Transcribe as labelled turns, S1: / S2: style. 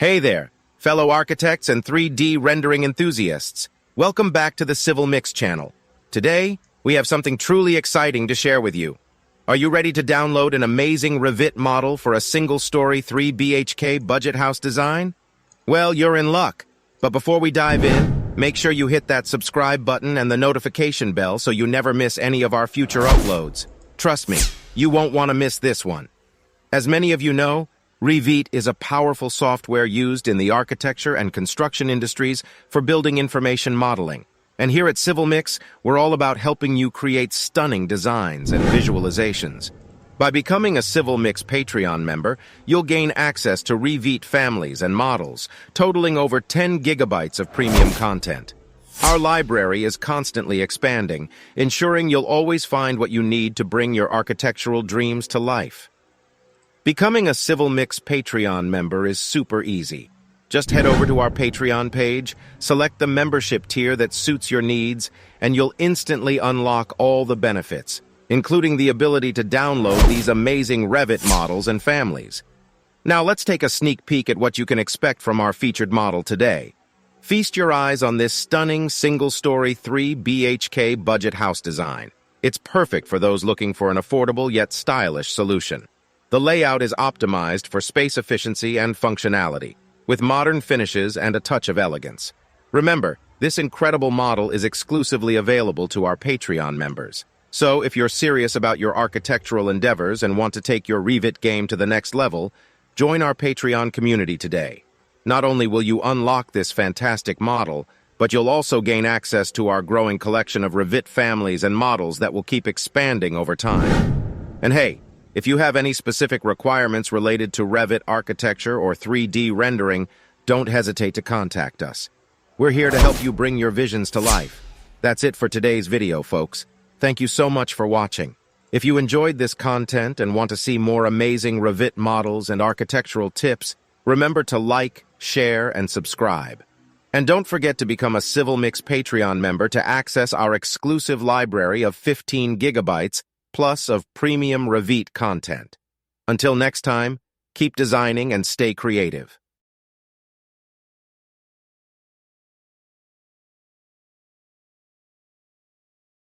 S1: Hey there, fellow architects and 3D rendering enthusiasts. Welcome back to the CivilMix channel. Today, we have something truly exciting to share with you. Are you ready to download an amazing Revit model for a single-story 3 BHK budget house design? Well, you're in luck. But before we dive in, make sure you hit that subscribe button and the notification bell so you never miss any of our future uploads. Trust me, you won't want to miss this one. As many of you know, Revit is a powerful software used in the architecture and construction industries for building information modeling. And here at CivilMix, we're all about helping you create stunning designs and visualizations. By becoming a CivilMix Patreon member, you'll gain access to Revit families and models, totaling over 10 gigabytes of premium content. Our library is constantly expanding, ensuring you'll always find what you need to bring your architectural dreams to life. Becoming a CivilMix Patreon member is super easy. Just head over to our Patreon page, select the membership tier that suits your needs, and you'll instantly unlock all the benefits, including the ability to download these amazing Revit models and families. Now let's take a sneak peek at what you can expect from our featured model today. Feast your eyes on this stunning single-story 3 BHK budget house design. It's perfect for those looking for an affordable yet stylish solution. The layout is optimized for space efficiency and functionality, with modern finishes and a touch of elegance. Remember, this incredible model is exclusively available to our Patreon members. So if you're serious about your architectural endeavors and want to take your Revit game to the next level, join our Patreon community today. Not only will you unlock this fantastic model, but you'll also gain access to our growing collection of Revit families and models that will keep expanding over time. And hey, if you have any specific requirements related to Revit architecture or 3D rendering, don't hesitate to contact us. We're here to help you bring your visions to life. That's it for today's video, folks. Thank you so much for watching. If you enjoyed this content and want to see more amazing Revit models and architectural tips, remember to like, share, and subscribe. And don't forget to become a CivilMix Patreon member to access our exclusive library of 15 gigabytes plus of premium Revit content. Until next time, keep designing and stay creative.